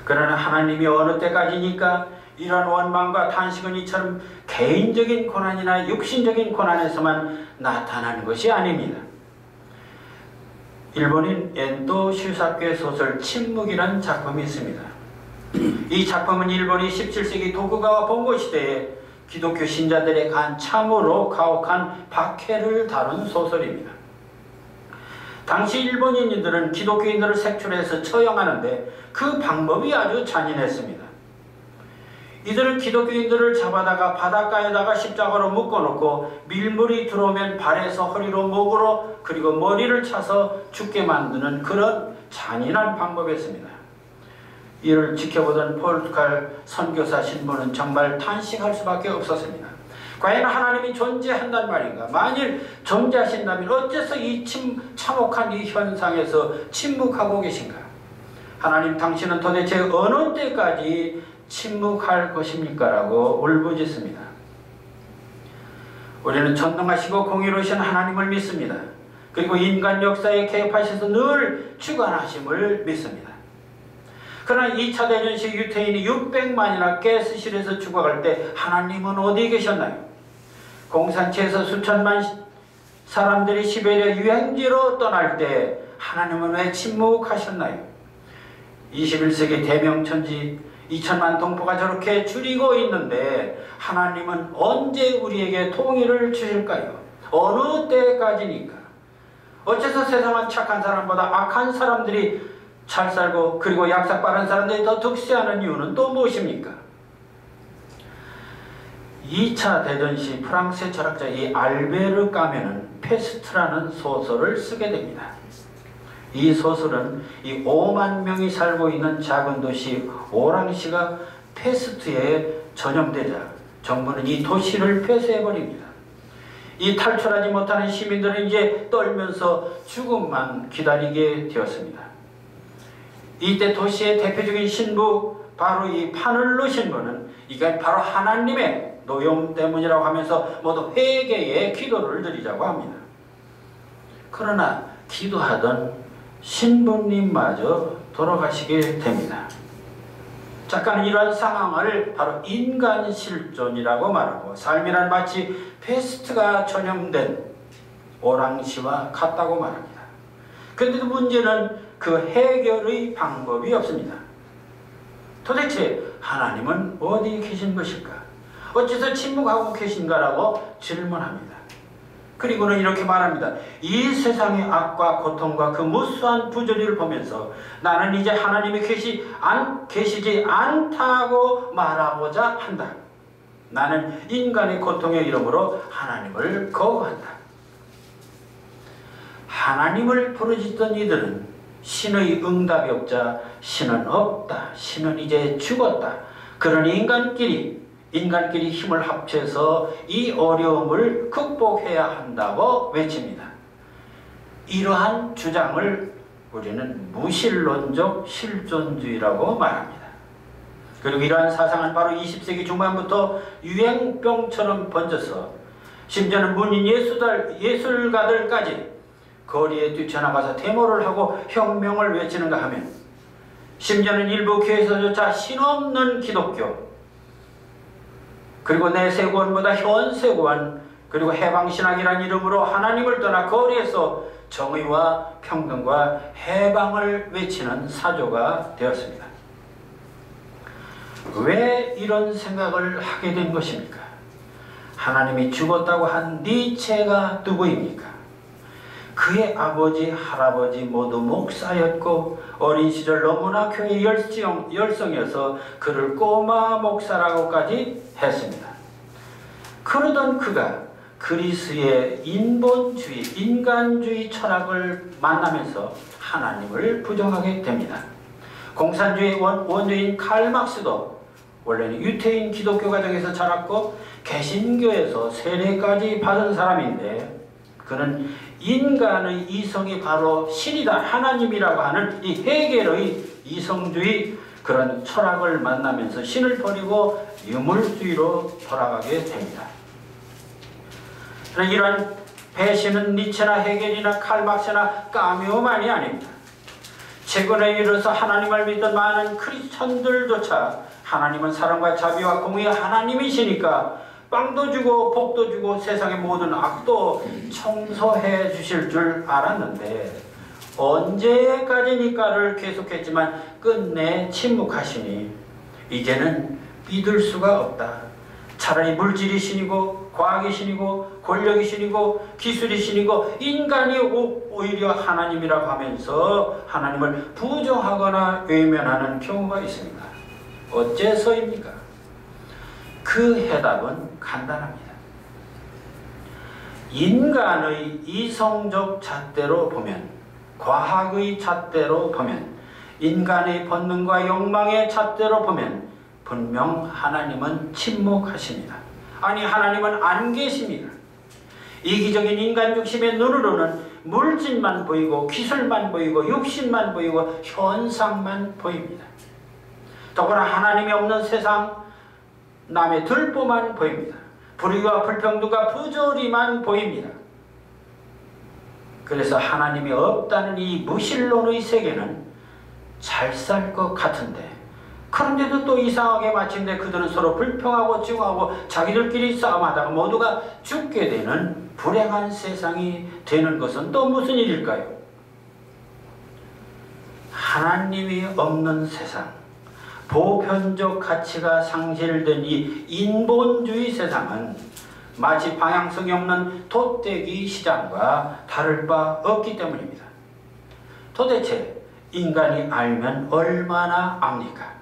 그러나 하나님이 어느 때까지니까 이런 원망과 탄식은 이처럼 개인적인 고난이나 육신적인 고난에서만 나타나는 것이 아닙니다. 일본인 엔도 슈사케 소설 침묵이라는 작품이 있습니다. 이 작품은 일본이 17세기 도쿠가와 본고 시대에 기독교 신자들에 간 참으로 가혹한 박해를 다룬 소설입니다. 당시 일본인들은 기독교인들을 색출해서 처형하는데 그 방법이 아주 잔인했습니다. 이들은 기독교인들을 잡아다가 바닷가에다가 십자가로 묶어놓고 밀물이 들어오면 발에서 허리로 목으로 그리고 머리를 차서 죽게 만드는 그런 잔인한 방법이었습니다. 이를 지켜보던 포르투갈 선교사 신부는 정말 탄식할 수밖에 없었습니다. 과연 하나님이 존재한단 말인가? 만일 존재하신다면 어째서 이 참혹한 이 현상에서 침묵하고 계신가? 하나님, 당신은 도대체 어느 때까지 침묵할 것입니까? 라고 울부짖습니다. 우리는 전능하시고 공의로우신 하나님을 믿습니다. 그리고 인간 역사에 개입하셔서 늘 주관하심을 믿습니다. 그러나 2차 대전 시 유태인이 600만이나 가스실에서 죽어갈 때 하나님은 어디 계셨나요? 공산체에서 수천만 사람들이 시베리아 유행지로 떠날 때 하나님은 왜 침묵하셨나요? 21세기 대명천지 2천만 동포가 저렇게 줄이고 있는데 하나님은 언제 우리에게 통일을 주실까요? 어느 때까지니까? 어째서 세상은 착한 사람보다 악한 사람들이 잘 살고 그리고 약삭 빠른 사람들이 더 득세하는 이유는 또 무엇입니까? 2차 대전 시 프랑스의 철학자 이 알베르 까메는 페스트라는 소설을 쓰게 됩니다. 이 소설은 이 5만 명이 살고 있는 작은 도시 오랑시가 페스트에 전염되자 정부는 이 도시를 폐쇄해버립니다. 이 탈출하지 못하는 시민들은 이제 떨면서 죽음만 기다리게 되었습니다. 이때 도시의 대표적인 신부 바로 이 파늘로 신부는 이게 바로 하나님의 노여움 때문이라고 하면서 모두 회개의 기도를 드리자고 합니다. 그러나 기도하던 신부님마저 돌아가시게 됩니다. 작가는 이러한 상황을 바로 인간 실존이라고 말하고 삶이란 마치 페스트가 전염된 오랑시와 같다고 말합니다. 그런데 문제는 그 해결의 방법이 없습니다. 도대체 하나님은 어디 계신 것일까? 어째서 침묵하고 계신가라고 질문합니다. 그리고는 이렇게 말합니다. 이 세상의 악과 고통과 그 무수한 부조리를 보면서 나는 이제 하나님이 계시지 않다고 말하고자 한다. 나는 인간의 고통의 이름으로 하나님을 거부한다. 하나님을 부르짖던 이들은 신의 응답이 없자 신은 없다. 신은 이제 죽었다. 그러니 인간끼리 힘을 합쳐서 이 어려움을 극복해야 한다고 외칩니다. 이러한 주장을 우리는 무신론적 실존주의라고 말합니다. 그리고 이러한 사상은 바로 20세기 중반부터 유행병처럼 번져서 심지어는 문인 예술가들까지 거리에 뛰쳐나가서 데모를 하고 혁명을 외치는가 하면 심지어는 일부 교회에서조차 신없는 기독교 그리고 내세구원보다 현세구원 그리고 해방신학이라는 이름으로 하나님을 떠나 거리에서 정의와 평등과 해방을 외치는 사조가 되었습니다. 왜 이런 생각을 하게 된 것입니까? 하나님이 죽었다고 한 니체가 누구입니까? 그의 아버지, 할아버지 모두 목사였고 어린 시절 너무나 교회 열성이어서 그를 꼬마 목사라고까지 했습니다. 그러던 그가 그리스의 인본주의, 인간주의 철학을 만나면서 하나님을 부정하게 됩니다. 공산주의 원조인 칼 막스도 원래는 유태인 기독교 가정에서 자랐고 개신교에서 세례까지 받은 사람인데 그는 인간의 이성이 바로 신이다, 하나님이라고 하는 이 헤겔의 이성주의 그런 철학을 만나면서 신을 버리고 유물주의로 돌아가게 됩니다. 이러한 배신은 니체나 헤겔이나 칼 막스나 까미오만이 아닙니다. 최근에 이르러서 하나님을 믿던 많은 크리스천들조차 하나님은 사랑과 자비와 공의의 하나님이시니까 빵도 주고 복도 주고 세상의 모든 악도 청소해 주실 줄 알았는데 언제까지니까를 계속했지만 끝내 침묵하시니 이제는 믿을 수가 없다. 차라리 물질이 신이고 과학이 신이고 권력이 신이고 기술이 신이고 인간이 오히려 하나님이라고 하면서 하나님을 부정하거나 외면하는 경우가 있습니다. 어째서입니까? 그 해답은 간단합니다. 인간의 이성적 잣대로 보면, 과학의 잣대로 보면, 인간의 본능과 욕망의 잣대로 보면 분명 하나님은 침묵하십니다. 아니, 하나님은 안 계십니다. 이기적인 인간 중심의 눈으로는 물질만 보이고 기술만 보이고 육신만 보이고 현상만 보입니다. 더구나 하나님이 없는 세상, 남의 들보만 보입니다. 불의와 불평등과 부조리만 보입니다. 그래서 하나님이 없다는 이 무신론의 세계는 잘 살 것 같은데, 그런데도 또 이상하게 마침내 그들은 서로 불평하고 증오하고 자기들끼리 싸움하다가 모두가 죽게 되는 불행한 세상이 되는 것은 또 무슨 일일까요? 하나님이 없는 세상, 보편적 가치가 상실된 이 인본주의 세상은 마치 방향성이 없는 돗대기 시장과 다를 바 없기 때문입니다. 도대체 인간이 알면 얼마나 압니까?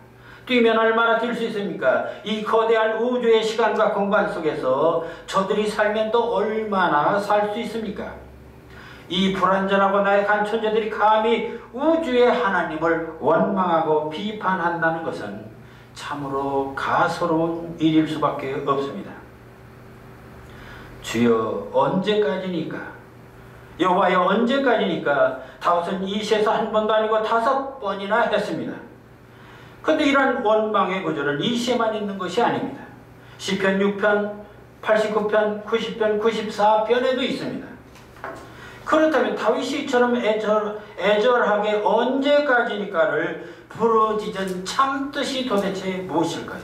뛰면 얼마나 뛸 수 있습니까? 이 거대한 우주의 시간과 공간 속에서 저들이 살면 또 얼마나 살 수 있습니까? 이 불완전하고 나약한 천재들이 감히 우주의 하나님을 원망하고 비판한다는 것은 참으로 가소로운 일일 수밖에 없습니다. 주여, 언제까지니까? 여호와여, 언제까지니까? 다윗은 이 시에서 한 번도 아니고 5번이나 했습니다. 그런데 이러한 원망의 구절은 이 시에만 있는 것이 아닙니다. 시편 6편, 89편, 90편, 94편에도 있습니다. 그렇다면 다윗이 이처럼 애절하게 언제까지니까를 부르짖은 참뜻이 도대체 무엇일까요?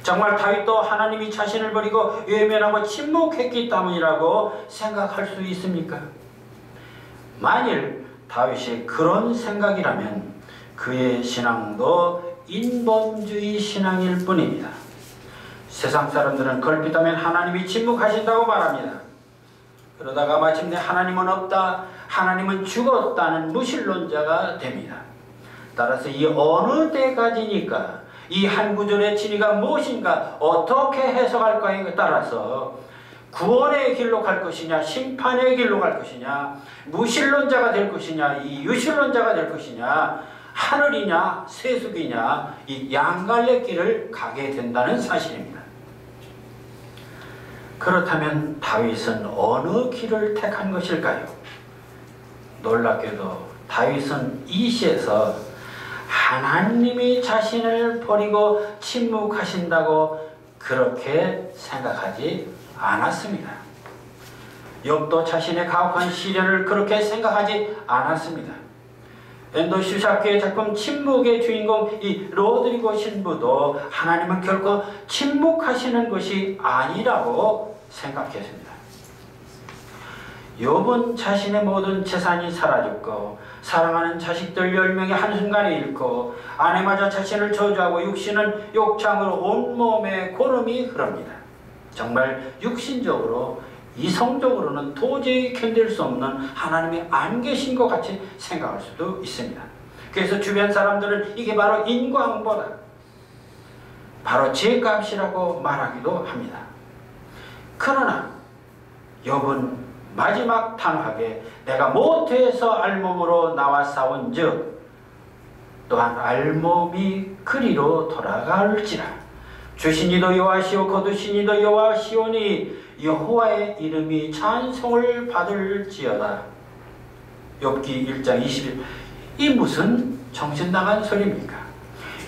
정말 다윗도 하나님이 자신을 버리고 외면하고 침묵했기 때문이라고 생각할 수 있습니까? 만일 다윗이 그런 생각이라면 그의 신앙도 인본주의 신앙일 뿐입니다. 세상 사람들은 걸핏하면 하나님이 침묵하신다고 말합니다. 그러다가 마침내 하나님은 없다, 하나님은 죽었다는 무신론자가 됩니다. 따라서 이 어느 때까지니까 이 한 구절의 진의가 무엇인가 어떻게 해석할까에 따라서 구원의 길로 갈 것이냐, 심판의 길로 갈 것이냐, 무신론자가 될 것이냐, 이 유신론자가 될 것이냐, 하늘이냐 세속이냐, 이 양갈래 길을 가게 된다는 사실입니다. 그렇다면 다윗은 어느 길을 택한 것일까요? 놀랍게도 다윗은 이 시에서 하나님이 자신을 버리고 침묵하신다고 그렇게 생각하지 않았습니다. 욥도 자신의 가혹한 시련을 그렇게 생각하지 않았습니다. 엔도 슈샤크의 작품 침묵의 주인공 이 로드리고 신부도 하나님은 결코 침묵하시는 것이 아니라고 생각했습니다. 욥은 자신의 모든 재산이 사라졌고 사랑하는 자식들 10명이 한순간에 잃고 아내마저 자신을 저주하고 육신은 욕창으로 온몸에 고름이 흐릅니다. 정말 육신적으로 이성적으로는 도저히 견딜 수 없는 하나님이 안 계신 것 같이 생각할 수도 있습니다. 그래서 주변 사람들은 이게 바로 인광보다 바로 죄값이라고 말하기도 합니다. 그러나 욥은 마지막 단호하게 내가 모태에서 알몸으로 나와 싸운 즉 또한 알몸이 그리로 돌아갈지라 주시니도 여호와시오 거두시니도 여호와시오니 여호와의 이름이 찬송을 받을지어다. 욥기 1장 20일. 이 무슨 정신나간 소리입니까?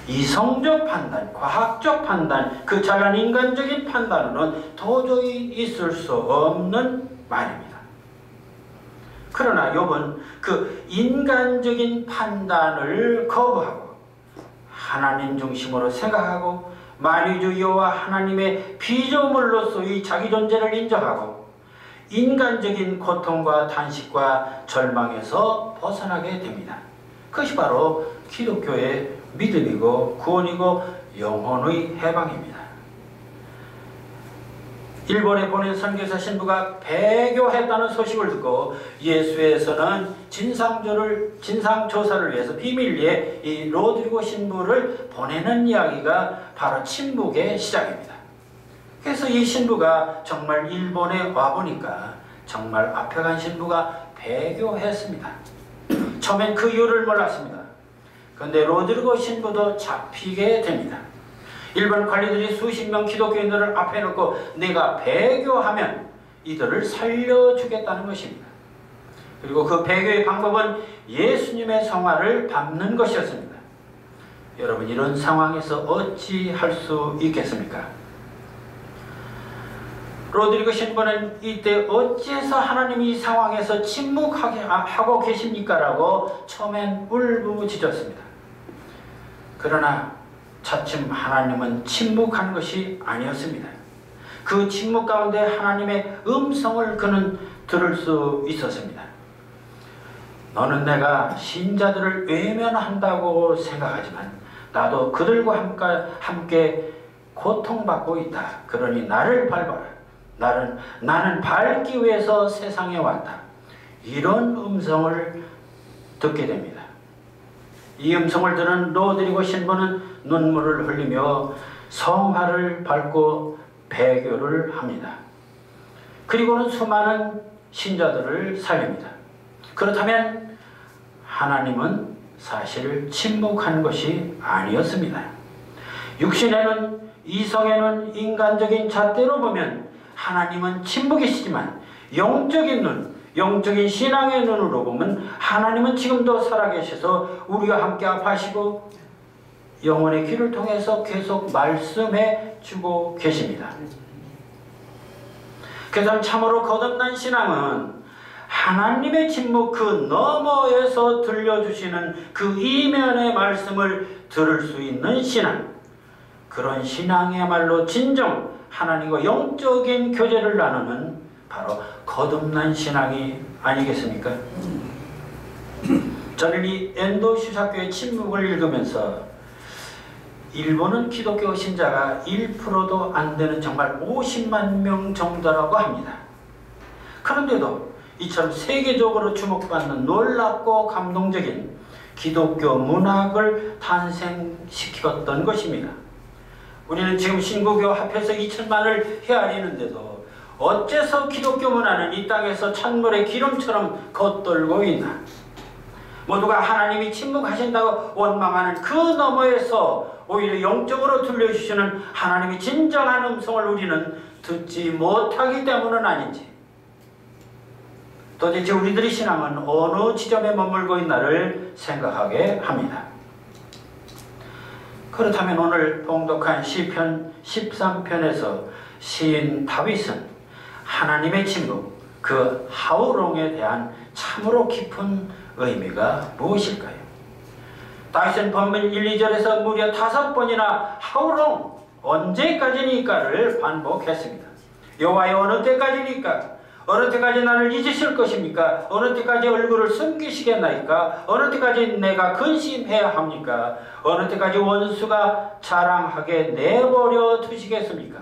이성적 판단, 과학적 판단, 그 잘난 인간적인 판단으로는 도저히 있을 수 없는 말입니다. 그러나 욥은 그 인간적인 판단을 거부하고 하나님 중심으로 생각하고 만유주 여호와 하나님의 피조물로서의 자기 존재를 인정하고 인간적인 고통과 단식과 절망에서 벗어나게 됩니다. 그것이 바로 기독교의 믿음이고 구원이고 영혼의 해방입니다. 일본에 보낸 선교사 신부가 배교했다는 소식을 듣고 예수회에서는 진상조사를 위해서 비밀리에 이 로드리고 신부를 보내는 이야기가 바로 침묵의 시작입니다. 그래서 이 신부가 정말 일본에 와보니까 정말 앞에 간 신부가 배교했습니다. 처음엔 그 이유를 몰랐습니다. 그런데 로드리고 신부도 잡히게 됩니다. 일본 관리들이 수십 명 기독교인들을 앞에 놓고 내가 배교하면 이들을 살려주겠다는 것입니다. 그리고 그 배교의 방법은 예수님의 성화를 밟는 것이었습니다. 여러분, 이런 상황에서 어찌 할 수 있겠습니까? 로드리고 신부는 이때 어찌해서 하나님이 이 상황에서 침묵하고 계십니까? 라고 처음엔 울부짖었습니다. 그러나 차츰 하나님은 침묵한 것이 아니었습니다. 그 침묵 가운데 하나님의 음성을 그는 들을 수 있었습니다. 너는 내가 신자들을 외면한다고 생각하지만 나도 그들과 함께 고통받고 있다. 그러니 나를 밟아라. 나는 밟기 위해서 세상에 왔다. 이런 음성을 듣게 됩니다. 이 음성을 들은 로드리고 신부는 눈물을 흘리며 성화를 밟고 배교를 합니다. 그리고는 수많은 신자들을 살립니다. 그렇다면 하나님은 사실 침묵한 것이 아니었습니다. 육신에는 이성에는 인간적인 잣대로 보면 하나님은 침묵이시지만 영적인 신앙의 눈으로 보면 하나님은 지금도 살아계셔서 우리와 함께 아파하시고 영혼의 귀를 통해서 계속 말씀해 주고 계십니다. 그래서 참으로 거듭난 신앙은 하나님의 침묵 그 너머에서 들려주시는 그 이면의 말씀을 들을 수 있는 신앙, 그런 신앙이야말로 진정 하나님과 영적인 교제를 나누는 바로 거듭난 신앙이 아니겠습니까? 저는 이 엔도 슈사교의 침묵을 읽으면서 일본은 기독교 신자가 1%도 안 되는 정말 50만 명 정도라고 합니다. 그런데도 이처럼 세계적으로 주목받는 놀랍고 감동적인 기독교 문학을 탄생시켰던 것입니다. 우리는 지금 신구교 합해서 2천만을 헤아리는데도 어째서 기독교 문화는 이 땅에서 찬물의 기름처럼 겉돌고 있나? 모두가 하나님이 침묵하신다고 원망하는 그 너머에서 오히려 영적으로 들려주시는 하나님의 진정한 음성을 우리는 듣지 못하기 때문은 아닌지, 도대체 우리들의 신앙은 어느 지점에 머물고 있나를 생각하게 합니다. 그렇다면 오늘 봉독한 시편 13편에서 시인 다윗은 하나님의 침묵, 그 하우롱에 대한 참으로 깊은 의미가 무엇일까요? 다윗은 본문 1, 2절에서 무려 5번이나 하우롱, 언제까지니까를 반복했습니다. 여호와여, 어느 때까지니까? 어느 때까지 나를 잊으실 것입니까? 어느 때까지 얼굴을 숨기시겠나이까? 어느 때까지 내가 근심해야 합니까? 어느 때까지 원수가 자랑하게 내버려 두시겠습니까?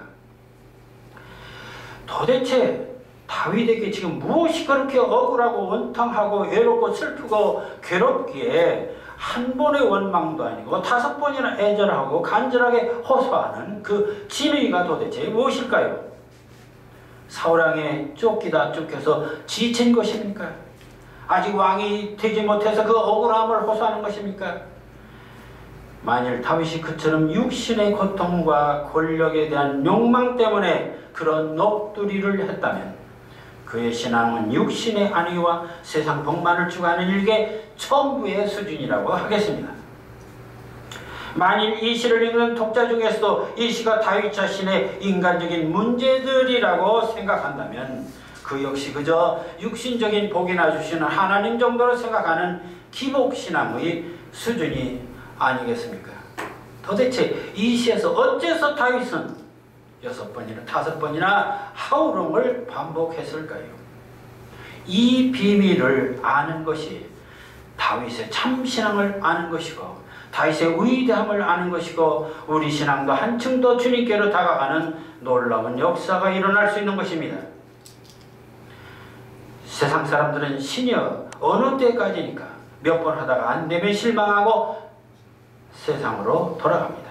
도대체 다윗에게 지금 무엇이 그렇게 억울하고 원통하고 외롭고 슬프고 괴롭기에 한 번의 원망도 아니고 5번이나 애절하고 간절하게 호소하는 그 진의가 도대체 무엇일까요? 사울왕에 쫓기다 쫓겨서 지친 것입니까? 아직 왕이 되지 못해서 그 억울함을 호소하는 것입니까? 만일 다윗이 그처럼 육신의 고통과 권력에 대한 욕망 때문에 그런 넋두리를 했다면 그의 신앙은 육신의 안위와 세상 복만을 추구하는 일개 천부의 수준이라고 하겠습니다. 만일 이 시를 읽는 독자 중에서도 이 시가 다윗 자신의 인간적인 문제들이라고 생각한다면 그 역시 그저 육신적인 복이나 주시는 하나님 정도로 생각하는 기복신앙의 수준이 아니겠습니까? 도대체 이 시에서 어째서 다윗은 6번이나 5번이나 하울음을 반복했을까요? 이 비밀을 아는 것이 다윗의 참신앙을 아는 것이고 다윗의 위대함을 아는 것이고 우리 신앙도 한층 더 주님께로 다가가는 놀라운 역사가 일어날 수 있는 것입니다. 세상 사람들은 신이여 어느 때까지니까 몇 번 하다가 안 되면 실망하고 세상으로 돌아갑니다.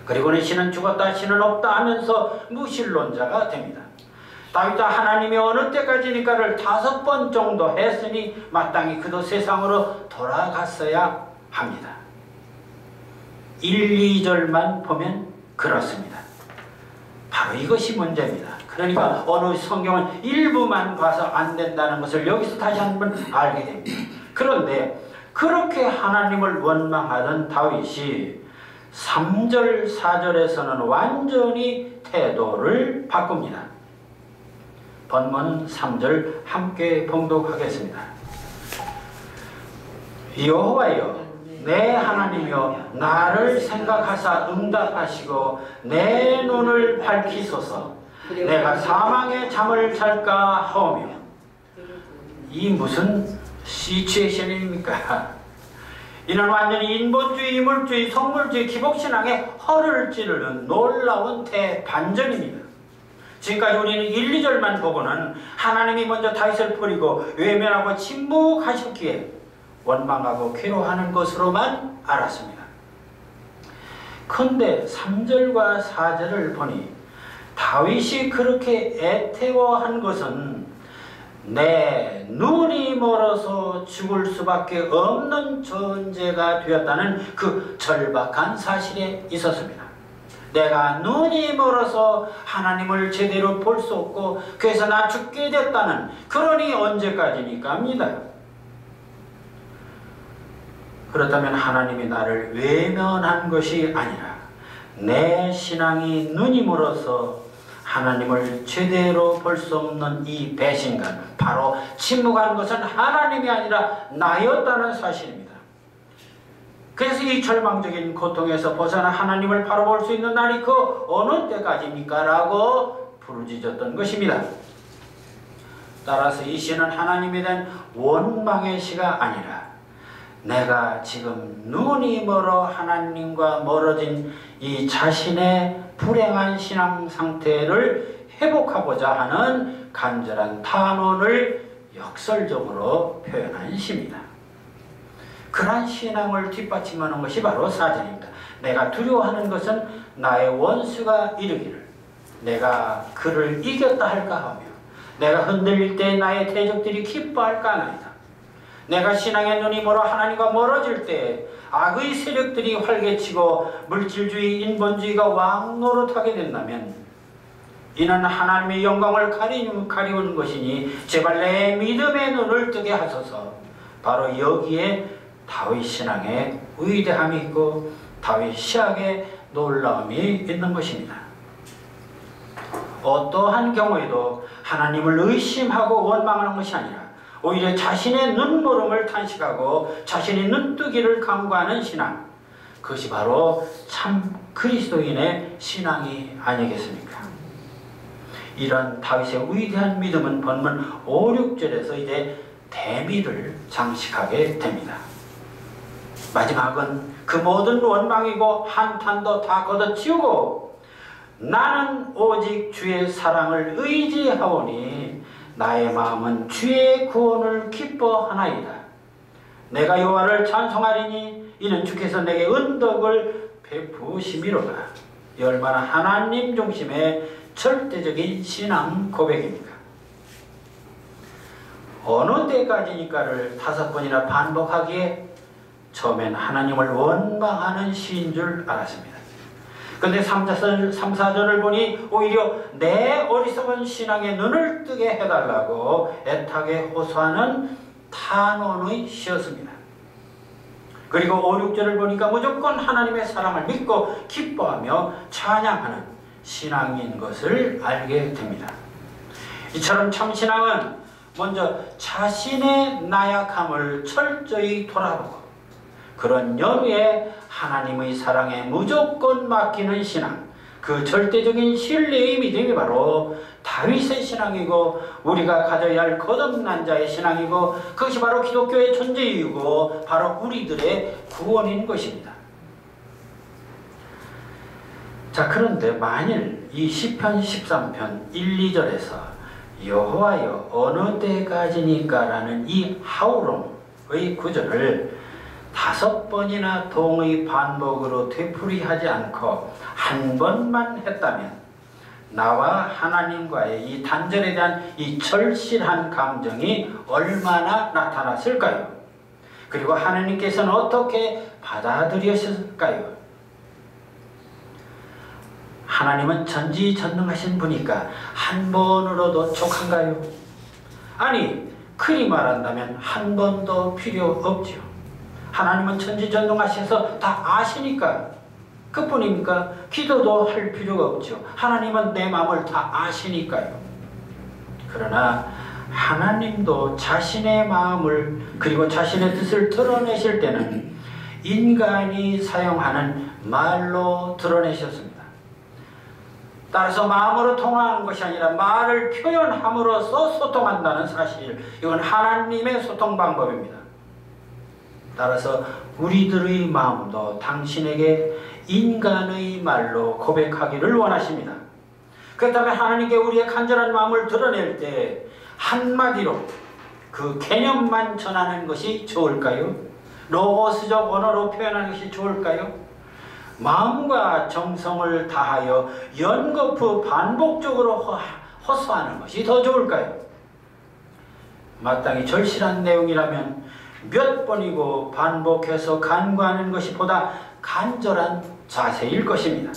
그리고는 신은 죽었다 신은 없다 하면서 무신론자가 됩니다. 다윗도 하나님이 어느 때까지니까를 5번 정도 했으니 마땅히 그도 세상으로 돌아갔어야 합니다. 1, 2절만 보면 그렇습니다. 바로 이것이 문제입니다. 그러니까 어느 성경은 일부만 봐서 안 된다는 것을 여기서 다시 한번 알게 됩니다. 그런데 그렇게 하나님을 원망하던 다윗이 3절, 4절에서는 완전히 태도를 바꿉니다. 본문 3절 함께 봉독하겠습니다. 여호와여 내 하나님이여 나를 생각하사 응답하시고 내 눈을 밝히소서. 내가 사망의 잠을 잘까 하오며. 이 무슨 시츄에이션입니까? 이는 완전히 인본주의, 인물주의, 성물주의, 기복신앙의 허를 찌르는 놀라운 대반전입니다. 지금까지 우리는 1, 2절만 보고는 하나님이 먼저 다윗을 버리고 외면하고 침묵하셨기에 원망하고 괴로워하는 것으로만 알았습니다. 그런데 3절과 4절을 보니 다윗이 그렇게 애태워한 것은 내 눈이 멀어서 죽을 수밖에 없는 존재가 되었다는 그 절박한 사실에 있었습니다. 내가 눈이 멀어서 하나님을 제대로 볼 수 없고 그래서 나 죽게 됐다는, 그러니 언제까지니까 합니다. 그렇다면 하나님이 나를 외면한 것이 아니라 내 신앙이 눈이 멀어서 하나님을 제대로 볼 수 없는 이 배신감, 바로 침묵하는 것은 하나님이 아니라 나였다는 사실입니다. 그래서 이 절망적인 고통에서 벗어나 하나님을 바로 볼 수 있는 날이 그 어느 때까지입니까? 라고 부르짖었던 것입니다. 따라서 이 시는 하나님에 대한 원망의 시가 아니라 내가 지금 눈이 멀어 하나님과 멀어진 이 자신의 불행한 신앙 상태를 회복하고자 하는 간절한 탄원을 역설적으로 표현한 시입니다. 그러한 신앙을 뒷받침하는 것이 바로 4절입니다. 내가 두려워하는 것은 나의 원수가 이르기를 내가 그를 이겼다 할까 하며 내가 흔들릴 때 나의 대적들이 기뻐할까 하나이다. 내가 신앙의 눈이 멀어 하나님과 멀어질 때 악의 세력들이 활개치고 물질주의, 인본주의가 왕노릇하게 된다면 이는 하나님의 영광을 가리우는 것이니 제발 내 믿음의 눈을 뜨게 하소서. 바로 여기에 다윗 신앙의 위대함이 있고 다윗 시학의 놀라움이 있는 것입니다. 어떠한 경우에도 하나님을 의심하고 원망하는 것이 아니라 오히려 자신의 눈멀음을 탄식하고 자신의 눈뜨기를 간구하는 신앙, 그것이 바로 참 그리스도인의 신앙이 아니겠습니까? 이런 다윗의 위대한 믿음은 본문 5, 6절에서 이제 대미를 장식하게 됩니다. 마지막은 그 모든 원망이고 한탄도 다 걷어치우고 나는 오직 주의 사랑을 의지하오니 나의 마음은 주의 구원을 기뻐하나이다. 내가 여호와를 찬송하리니 이는 주께서 내게 은덕을 베푸심이로다. 이 얼마나 하나님 중심의 절대적인 신앙 고백입니까? 어느 때까지니까를 5번이나 반복하기에 처음엔 하나님을 원망하는 시인 줄 알았습니다. 그런데 3, 4절을 보니 오히려 내 어리석은 신앙의 눈을 뜨게 해달라고 애타게 호소하는 탄원의 시였습니다. 그리고 5, 6절을 보니까 무조건 하나님의 사랑을 믿고 기뻐하며 찬양하는 신앙인 것을 알게 됩니다. 이처럼 참신앙은 먼저 자신의 나약함을 철저히 돌아보고 그런 연후에 하나님의 사랑에 무조건 맡기는 신앙, 그 절대적인 신뢰의 믿음이 바로 다윗의 신앙이고 우리가 가져야 할 거듭난 자의 신앙이고 그것이 바로 기독교의 존재이고 바로 우리들의 구원인 것입니다. 자, 그런데 만일 이 시편 13편 1, 2절에서 여호와여 어느 때까지니까 라는 이 하울음의 구절을 5번이나 동의 반복으로 되풀이하지 않고 한 번만 했다면 나와 하나님과의 이 단절에 대한 이 절실한 감정이 얼마나 나타났을까요? 그리고 하나님께서는 어떻게 받아들이셨을까요? 하나님은 전지전능하신 분이니까 한 번으로도 족한가요? 아니, 그리 말한다면 한 번도 필요 없죠. 하나님은 전지전능하셔서 다 아시니까 그뿐입니까? 기도도 할 필요가 없죠. 하나님은 내 마음을 다 아시니까요. 그러나 하나님도 자신의 마음을 그리고 자신의 뜻을 드러내실 때는 인간이 사용하는 말로 드러내셨습니다. 따라서 마음으로 통하는 것이 아니라 말을 표현함으로써 소통한다는 사실, 이건 하나님의 소통 방법입니다. 따라서 우리들의 마음도 당신에게 인간의 말로 고백하기를 원하십니다. 그렇다면 하나님께 우리의 간절한 마음을 드러낼 때 한마디로 그 개념만 전하는 것이 좋을까요? 로고스적 언어로 표현하는 것이 좋을까요? 마음과 정성을 다하여 연거푸 반복적으로 호소하는 것이 더 좋을까요? 마땅히 절실한 내용이라면 몇 번이고 반복해서 간구하는 것이 보다 간절한 자세일 것입니다.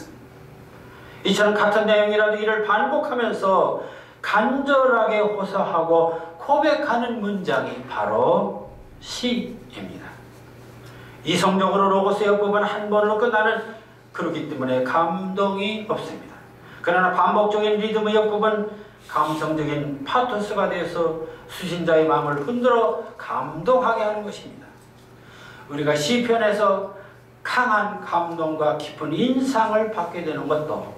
이처럼 같은 내용이라도 이를 반복하면서 간절하게 호소하고 고백하는 문장이 바로 시입니다. 이성적으로 로고스의 어법은 한 번으로 끝나는 그렇기 때문에 감동이 없습니다. 그러나 반복적인 리듬의 어법은 감성적인 파토스가 돼서 수신자의 마음을 흔들어 감동하게 하는 것입니다. 우리가 시편에서 강한 감동과 깊은 인상을 받게 되는 것도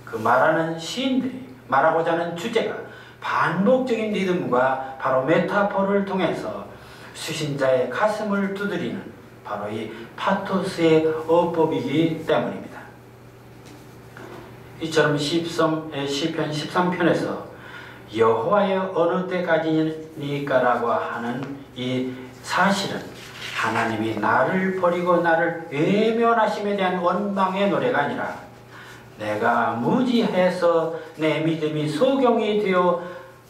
그 말하는 시인들이 말하고자 하는 주제가 반복적인 리듬과 바로 메타포를 통해서 수신자의 가슴을 두드리는 바로 이 파토스의 어법이기 때문입니다. 이처럼 시편 13편에서 여호와여 어느 때까지니까 라고 하는 이 사실은 하나님이 나를 버리고 나를 외면하심에 대한 원망의 노래가 아니라 내가 무지해서 내 믿음이 소경이 되어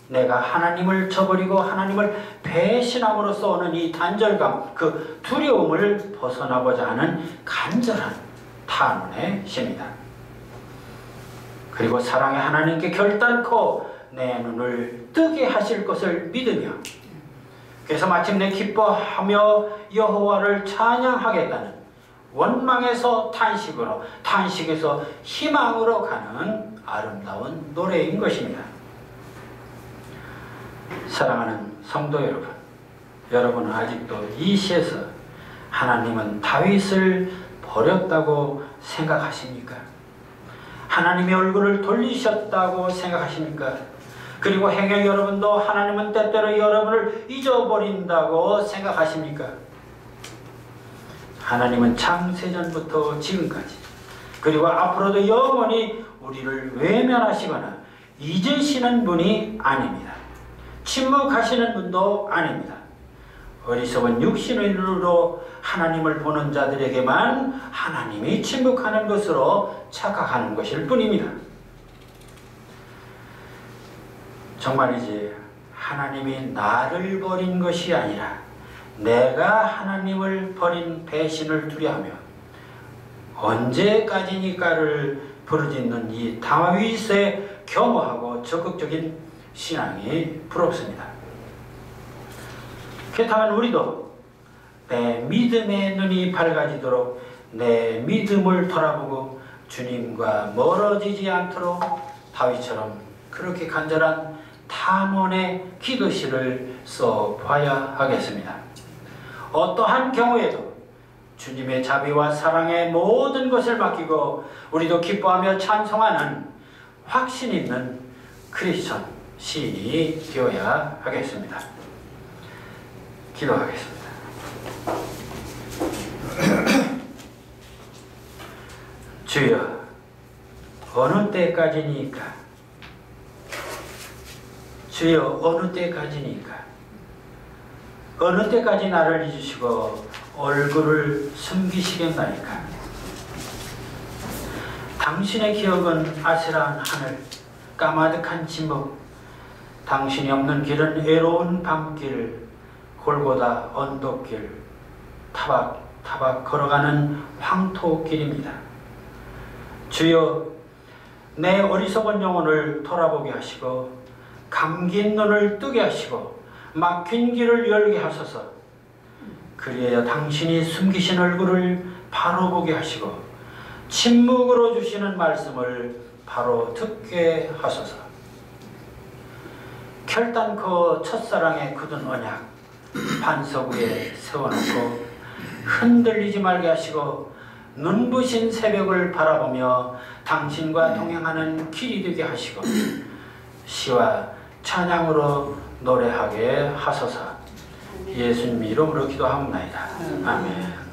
내가 하나님을 저버리고 하나님을 배신함으로써 오는 이 단절감, 그 두려움을 벗어나고자 하는 간절한 탄원의 시입니다. 그리고 사랑의 하나님께 결단코 내 눈을 뜨게 하실 것을 믿으며 그래서 마침내 기뻐하며 여호와를 찬양하겠다는 원망에서 탄식으로, 탄식에서 희망으로 가는 아름다운 노래인 것입니다. 사랑하는 성도 여러분, 여러분은 아직도 이 시에서 하나님은 다윗을 버렸다고 생각하십니까? 하나님의 얼굴을 돌리셨다고 생각하십니까? 그리고 행여 여러분도 하나님은 때때로 여러분을 잊어버린다고 생각하십니까? 하나님은 창세전부터 지금까지 그리고 앞으로도 영원히 우리를 외면하시거나 잊으시는 분이 아닙니다. 침묵하시는 분도 아닙니다. 어리석은 육신의 눈으로 하나님을 보는 자들에게만 하나님이 침묵하는 것으로 착각하는 것일 뿐입니다. 정말이지 하나님이 나를 버린 것이 아니라 내가 하나님을 버린 배신을 두려하며 언제까지니까를 부르짖는 이 다윗의 겸허하고 적극적인 신앙이 부럽습니다. 그렇다면 우리도 내 믿음의 눈이 밝아지도록 내 믿음을 돌아보고 주님과 멀어지지 않도록 다윗처럼 그렇게 간절한 탐원의 기도시를 써봐야 하겠습니다. 어떠한 경우에도 주님의 자비와 사랑에 모든 것을 맡기고 우리도 기뻐하며 찬송하는 확신 있는 크리스천 시인이 되어야 하겠습니다. 기도하겠습니다. 주여, 어느 때까지니까? 주여, 어느 때까지니까? 어느 때까지 나를 잊으시고 얼굴을 숨기시겠나이까? 당신의 기억은 아슬한 하늘, 까마득한 지목, 당신이 없는 길은 외로운 밤길, 골고다 언덕길, 타박타박 걸어가는 황토길입니다. 주여, 내 어리석은 영혼을 돌아보게 하시고 감긴 눈을 뜨게 하시고 막힌 길을 열게 하소서. 그리하여 당신이 숨기신 얼굴을 바로 보게 하시고 침묵으로 주시는 말씀을 바로 듣게 하소서. 결단코 첫사랑에 굳은 언약 반석 위에 세워놓고 흔들리지 말게 하시고 눈부신 새벽을 바라보며 당신과 동행하는 길이 되게 하시고 시와 찬양으로 노래하게 하소서. 예수님 이름으로 기도하옵나이다. 아멘.